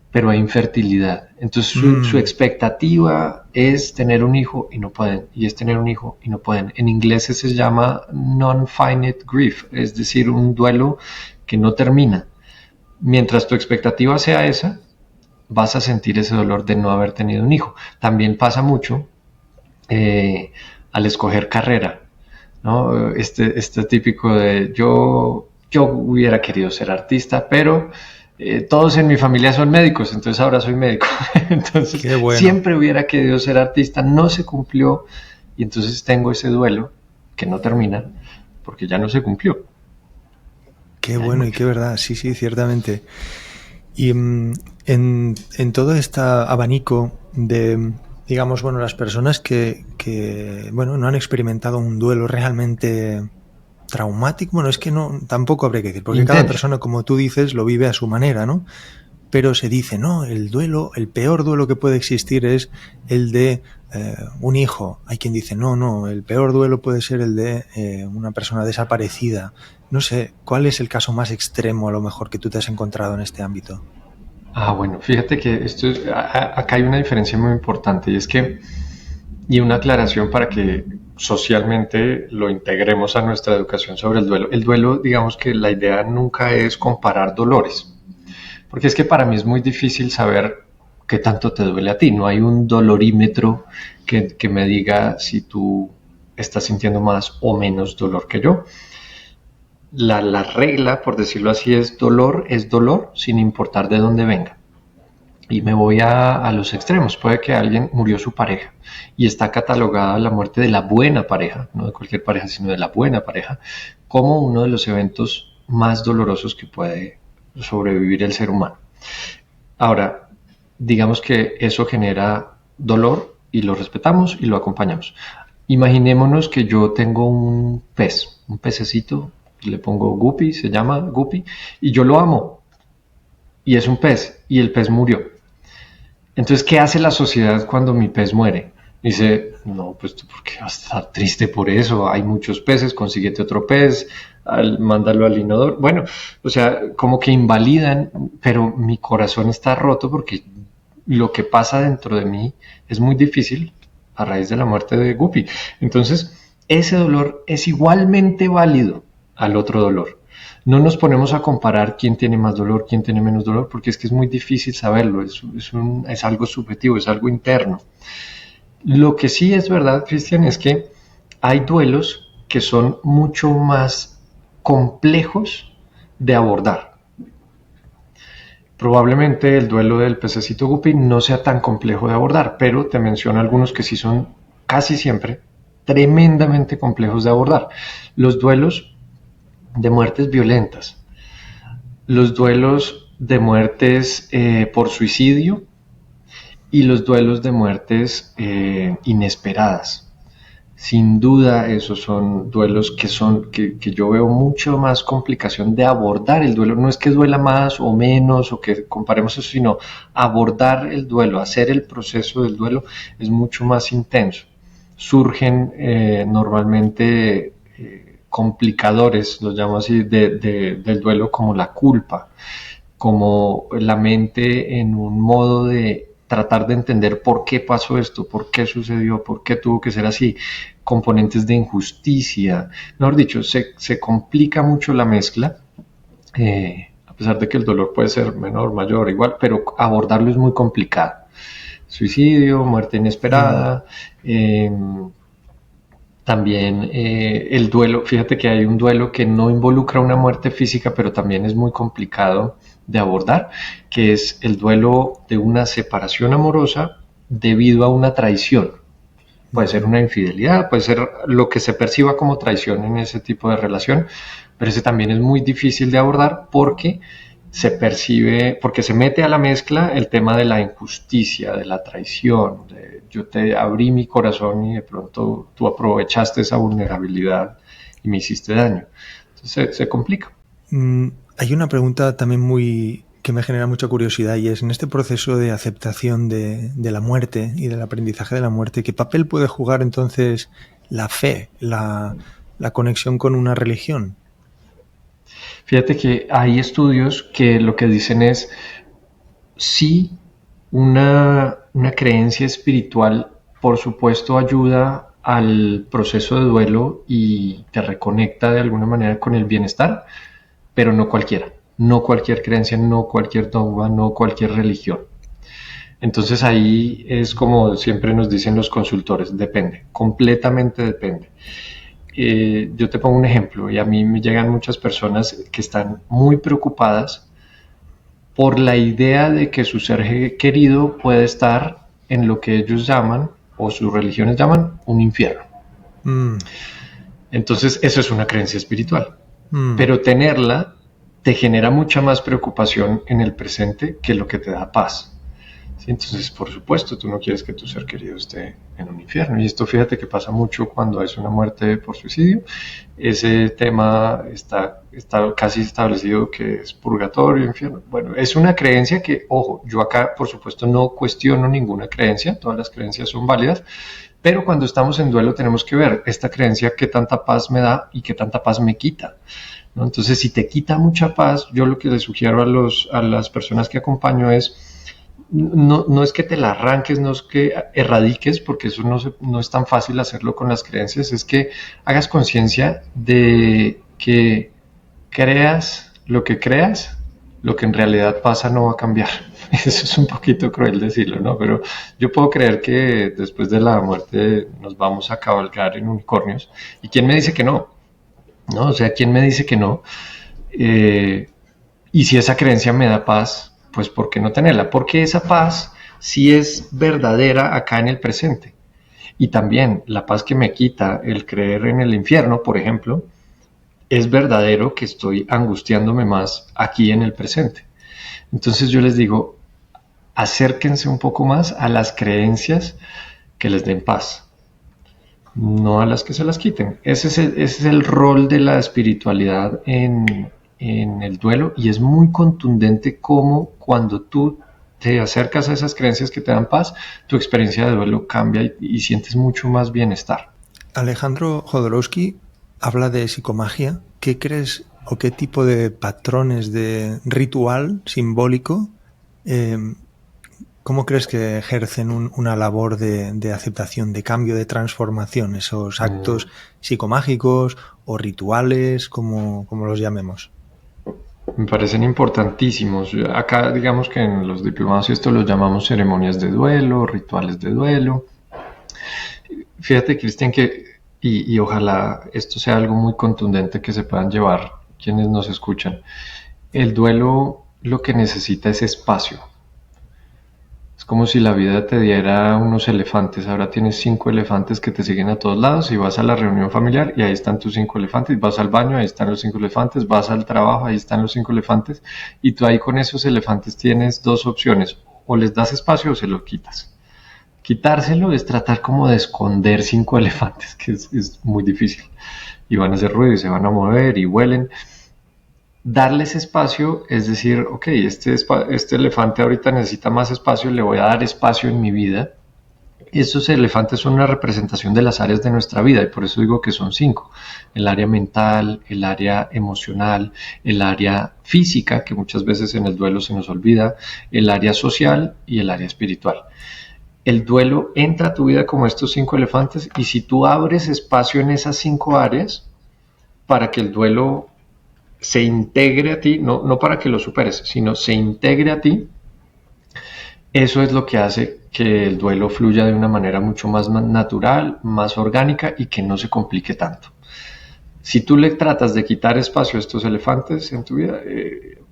pero hay infertilidad. Entonces su expectativa es tener un hijo y no pueden, y es tener un hijo y no pueden. En inglés se llama non-finite grief, es decir, un duelo que no termina. Mientras tu expectativa sea esa, vas a sentir ese dolor de no haber tenido un hijo. También pasa mucho al escoger carrera, ¿no? Este típico de yo hubiera querido ser artista, pero todos en mi familia son médicos, entonces ahora soy médico. Entonces bueno. Siempre hubiera querido ser artista, no se cumplió y entonces tengo ese duelo que no termina porque ya no se cumplió. Qué bueno y qué verdad, sí, ciertamente. Y en todo este abanico de, digamos, bueno, las personas que bueno, no han experimentado un duelo realmente traumático, bueno, es que no, tampoco habría que decir, porque cada persona, como tú dices, lo vive a su manera, ¿no? Pero se dice, no, el peor duelo que puede existir es el de un hijo. Hay quien dice, no, el peor duelo puede ser el de una persona desaparecida. No sé, ¿cuál es el caso más extremo a lo mejor que tú te has encontrado en este ámbito? Bueno, fíjate que acá hay una diferencia muy importante y una aclaración para que socialmente lo integremos a nuestra educación sobre el duelo. El duelo, digamos que la idea nunca es comparar dolores, porque es que para mí es muy difícil saber qué tanto te duele a ti. No hay un dolorímetro que me diga si tú estás sintiendo más o menos dolor que yo. La regla, por decirlo así, es dolor sin importar de dónde venga. Y me voy a los extremos. Puede que alguien murió su pareja y está catalogada la muerte de la buena pareja, no de cualquier pareja, sino de la buena pareja, como uno de los eventos más dolorosos que puede sobrevivir el ser humano. Ahora, digamos que eso genera dolor y lo respetamos y lo acompañamos. Imaginémonos que yo tengo un pez, un pececito, le pongo Guppy, se llama Guppy, y yo lo amo, y es un pez, y el pez murió. Entonces, ¿qué hace la sociedad cuando mi pez muere? Dice, no, pues tú, ¿por qué vas a estar triste por eso? Hay muchos peces, consíguete otro pez, mándalo al inodoro. Bueno, o sea, como que invalidan, pero mi corazón está roto porque lo que pasa dentro de mí es muy difícil a raíz de la muerte de Guppy. Entonces, ese dolor es igualmente válido al otro dolor. No nos ponemos a comparar quién tiene más dolor, quién tiene menos dolor, porque es que es muy difícil saberlo, es algo subjetivo, es algo interno. Lo que sí es verdad, Cristian, es que hay duelos que son mucho más complejos de abordar. Probablemente el duelo del pececito Guppy no sea tan complejo de abordar, pero te menciono algunos que sí son casi siempre tremendamente complejos de abordar. Los duelos de muertes violentas, los duelos de muertes por suicidio y los duelos de muertes inesperadas. Sin duda esos son duelos que yo veo mucho más complicación de abordar el duelo. No es que duela más o menos o que comparemos eso, sino abordar el duelo, hacer el proceso del duelo es mucho más intenso. Surgen normalmente complicadores, los llamo así, del duelo, como la culpa, como la mente en un modo de tratar de entender por qué pasó esto, por qué sucedió, por qué tuvo que ser así, componentes de injusticia, mejor dicho, se complica mucho la mezcla, a pesar de que el dolor puede ser menor, mayor, igual, pero abordarlo es muy complicado. Suicidio, muerte inesperada, también el duelo, fíjate que hay un duelo que no involucra una muerte física, pero también es muy complicado de abordar, que es el duelo de una separación amorosa debido a una traición. Puede ser una infidelidad, puede ser lo que se perciba como traición en ese tipo de relación, pero ese también es muy difícil de abordar porque se percibe, porque se mete a la mezcla el tema de la injusticia, de la traición, yo te abrí mi corazón y de pronto tú aprovechaste esa vulnerabilidad y me hiciste daño. Entonces se complica. Hay una pregunta también que me genera mucha curiosidad y es, en este proceso de aceptación de la muerte y del aprendizaje de la muerte, ¿qué papel puede jugar entonces la fe, la conexión con una religión? Fíjate que hay estudios que lo que dicen es, sí, una creencia espiritual, por supuesto, ayuda al proceso de duelo y te reconecta de alguna manera con el bienestar, pero no cualquiera, no cualquier creencia, no cualquier dogma, no cualquier religión. Entonces ahí es como siempre nos dicen los consultores, depende, completamente depende. Yo te pongo un ejemplo y a mí me llegan muchas personas que están muy preocupadas por la idea de que su ser querido puede estar en lo que ellos llaman, o sus religiones llaman, un infierno. Entonces eso es una creencia espiritual, pero tenerla te genera mucha más preocupación en el presente que lo que te da paz. ¿Sí? Entonces, por supuesto, tú no quieres que tu ser querido esté en un infierno. Y esto, fíjate que pasa mucho cuando es una muerte por suicidio. Ese tema está casi establecido que es purgatorio, infierno. Bueno, es una creencia que, ojo, yo acá, por supuesto, no cuestiono ninguna creencia. Todas las creencias son válidas. Pero cuando estamos en duelo tenemos que ver esta creencia qué tanta paz me da y qué tanta paz me quita, ¿no? Entonces, si te quita mucha paz, yo lo que les sugiero a las personas que acompaño es, no es que te la arranques, no es que erradiques, porque eso no es tan fácil hacerlo con las creencias, es que hagas conciencia de que creas lo que creas, lo que en realidad pasa no va a cambiar. Eso es un poquito cruel decirlo, ¿no? Pero yo puedo creer que después de la muerte nos vamos a cabalgar en unicornios. ¿Y quién me dice que no? ¿No? O sea, ¿quién me dice que no? Y si esa creencia me da paz, pues ¿por qué no tenerla? Porque esa paz sí es verdadera acá en el presente. Y también la paz que me quita el creer en el infierno, por ejemplo, es verdadero que estoy angustiándome más aquí en el presente. Entonces yo les digo, acérquense un poco más a las creencias que les den paz, no a las que se las quiten. Ese es el rol de la espiritualidad en el duelo, y es muy contundente cómo cuando tú te acercas a esas creencias que te dan paz, tu experiencia de duelo cambia y sientes mucho más bienestar. Alejandro Jodorowsky habla de psicomagia. ¿Qué crees o qué tipo de patrones de ritual simbólico cómo crees que ejercen una labor de aceptación, de cambio, de transformación, esos actos psicomágicos o rituales, como los llamemos? Me parecen importantísimos. Acá digamos que en los diplomados esto los llamamos ceremonias de duelo, rituales de duelo. Fíjate, Cristian, que y ojalá esto sea algo muy contundente que se puedan llevar quienes nos escuchan. El duelo lo que necesita es espacio. Es como si la vida te diera unos elefantes. Ahora tienes 5 elefantes que te siguen a todos lados y vas a la reunión familiar y ahí están tus 5 elefantes. Vas al baño, ahí están los 5 elefantes. Vas al trabajo, ahí están los 5 elefantes. Y tú ahí con esos elefantes tienes dos opciones. O les das espacio o se los quitas. Quitárselo es tratar como de esconder 5 elefantes, que es muy difícil. Y van a hacer ruido y se van a mover y huelen. Darles espacio es decir, ok, este elefante ahorita necesita más espacio, le voy a dar espacio en mi vida. Estos elefantes son una representación de las áreas de nuestra vida y por eso digo que son 5. El área mental, el área emocional, el área física, que muchas veces en el duelo se nos olvida, el área social y el área espiritual. El duelo entra a tu vida como estos 5 elefantes y si tú abres espacio en esas 5 áreas para que el duelo se integre a ti, no para que lo superes, sino se integre a ti, eso es lo que hace que el duelo fluya de una manera mucho más natural, más orgánica y que no se complique tanto. Si tú le tratas de quitar espacio a estos elefantes en tu vida,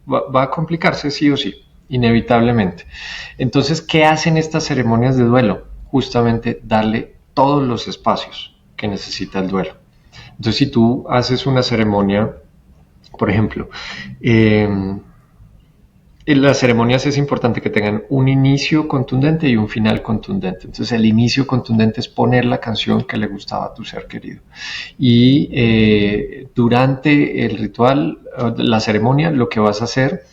va a complicarse sí o sí, inevitablemente. Entonces, ¿qué hacen estas ceremonias de duelo? Justamente darle todos los espacios que necesita el duelo. Entonces, si tú haces una ceremonia, por ejemplo, en las ceremonias es importante que tengan un inicio contundente y un final contundente. Entonces el inicio contundente es poner la canción que le gustaba a tu ser querido. Y durante el ritual, la ceremonia, lo que vas a hacer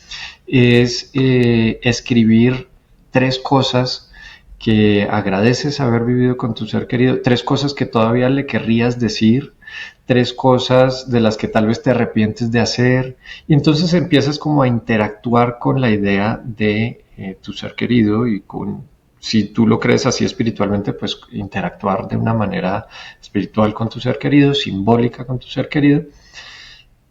es escribir 3 cosas que agradeces haber vivido con tu ser querido, 3 cosas que todavía le querrías decir, 3 cosas de las que tal vez te arrepientes de hacer, y entonces empiezas como a interactuar con la idea de tu ser querido y con, si tú lo crees así espiritualmente, pues interactuar de una manera espiritual con tu ser querido, simbólica con tu ser querido,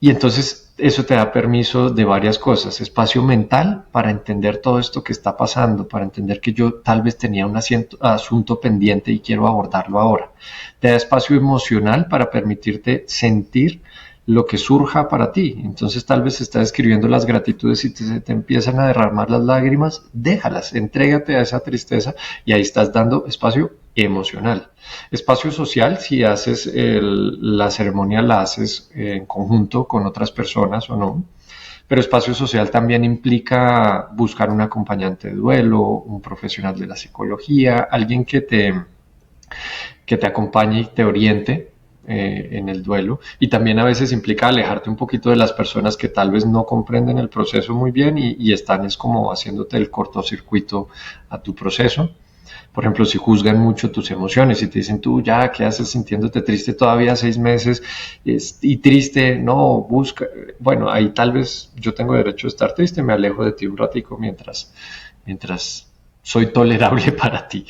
y entonces eso te da permiso de varias cosas. Espacio mental para entender todo esto que está pasando, para entender que yo tal vez tenía un asunto pendiente y quiero abordarlo ahora. Te da espacio emocional para permitirte sentir lo que surja para ti. Entonces tal vez estás escribiendo las gratitudes y se te empiezan a derramar las lágrimas, déjalas, entrégate a esa tristeza y ahí estás dando espacio emocional. Espacio social, si haces la ceremonia la haces en conjunto con otras personas o no, pero espacio social también implica buscar un acompañante de duelo, un profesional de la psicología, alguien que te acompañe y te oriente en el duelo, y también a veces implica alejarte un poquito de las personas que tal vez no comprenden el proceso muy bien y están es como haciéndote el cortocircuito a tu proceso. Por ejemplo, si juzgan mucho tus emociones y te dicen, tú ya, ¿qué haces sintiéndote triste todavía 6 meses? Y triste, no, busca. Bueno, ahí tal vez yo tengo derecho a estar triste, me alejo de ti un ratico mientras soy tolerable para ti.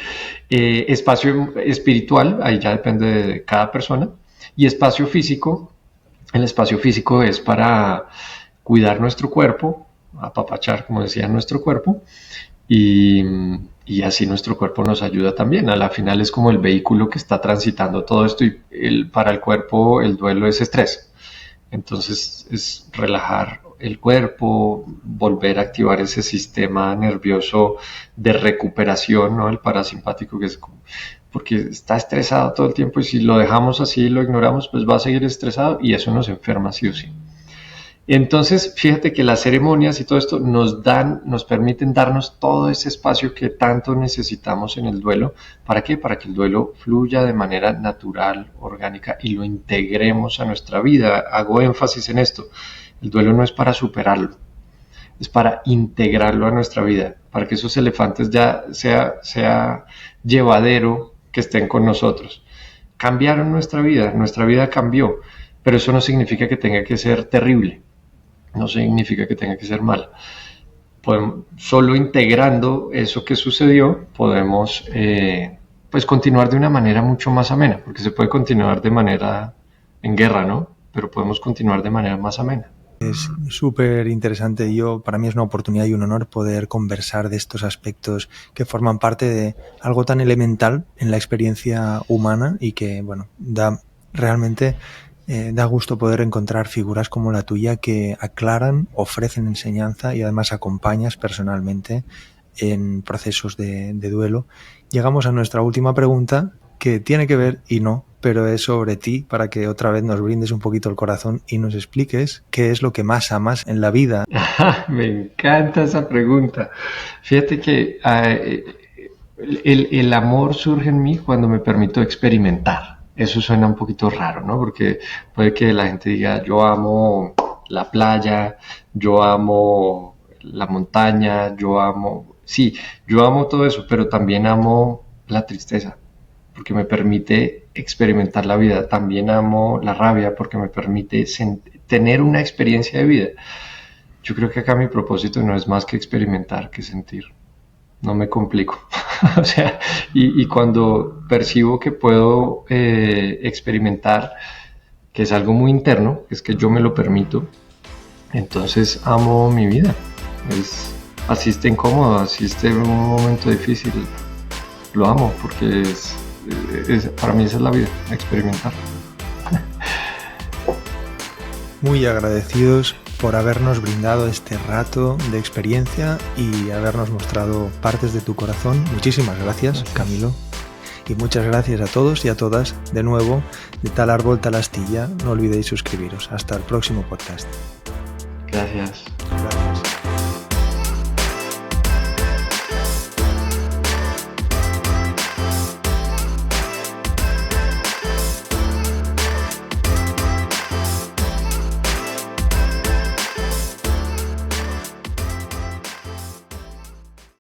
Espacio espiritual, ahí ya depende de cada persona. Y espacio físico, el espacio físico es para cuidar nuestro cuerpo, apapachar, como decía, nuestro cuerpo. Y, y así nuestro cuerpo nos ayuda también. A la final es como el vehículo que está transitando todo esto y para el cuerpo el duelo es estrés. Entonces es relajar el cuerpo, volver a activar ese sistema nervioso de recuperación, ¿no? El parasimpático, que es porque está estresado todo el tiempo y si lo dejamos así, lo ignoramos, pues va a seguir estresado y eso nos enferma sí o sí. Entonces, fíjate que las ceremonias y todo esto nos permiten darnos todo ese espacio que tanto necesitamos en el duelo. ¿Para qué? Para que el duelo fluya de manera natural, orgánica y lo integremos a nuestra vida. Hago énfasis en esto. El duelo no es para superarlo, es para integrarlo a nuestra vida, para que esos elefantes ya sea llevadero que estén con nosotros. Cambiaron nuestra vida cambió, pero eso no significa que tenga que ser terrible. No significa que tenga que ser mala. Solo integrando eso que sucedió podemos pues continuar de una manera mucho más amena, porque se puede continuar de manera en guerra, ¿no? Pero podemos continuar de manera más amena. Es súper interesante. Para mí es una oportunidad y un honor poder conversar de estos aspectos que forman parte de algo tan elemental en la experiencia humana y que, bueno, realmente da gusto poder encontrar figuras como la tuya que aclaran, ofrecen enseñanza y además acompañas personalmente en procesos de duelo. Llegamos a nuestra última pregunta, que tiene que ver y no, pero es sobre ti, para que otra vez nos brindes un poquito el corazón y nos expliques qué es lo que más amas en la vida. Me encanta esa pregunta. Fíjate que el amor surge en mí cuando me permito experimentar. Eso suena un poquito raro, ¿no? Porque puede que la gente diga, yo amo la playa, yo amo la montaña, sí, yo amo todo eso, pero también amo la tristeza, porque me permite experimentar la vida. También amo la rabia, porque me permite tener una experiencia de vida. Yo creo que acá mi propósito no es más que experimentar, que sentir. No me complico. O sea, y cuando percibo que puedo experimentar, que es algo muy interno, es que yo me lo permito, entonces amo mi vida. Así esté incómodo, así esté en un momento difícil, lo amo porque para mí esa es la vida, experimentar. Muy agradecidos por habernos brindado este rato de experiencia y habernos mostrado partes de tu corazón. Muchísimas gracias, Camilo. Y muchas gracias a todos y a todas. De nuevo, de Tal Árbol, Tal Astilla. No olvidéis suscribiros. Hasta el próximo podcast. Gracias.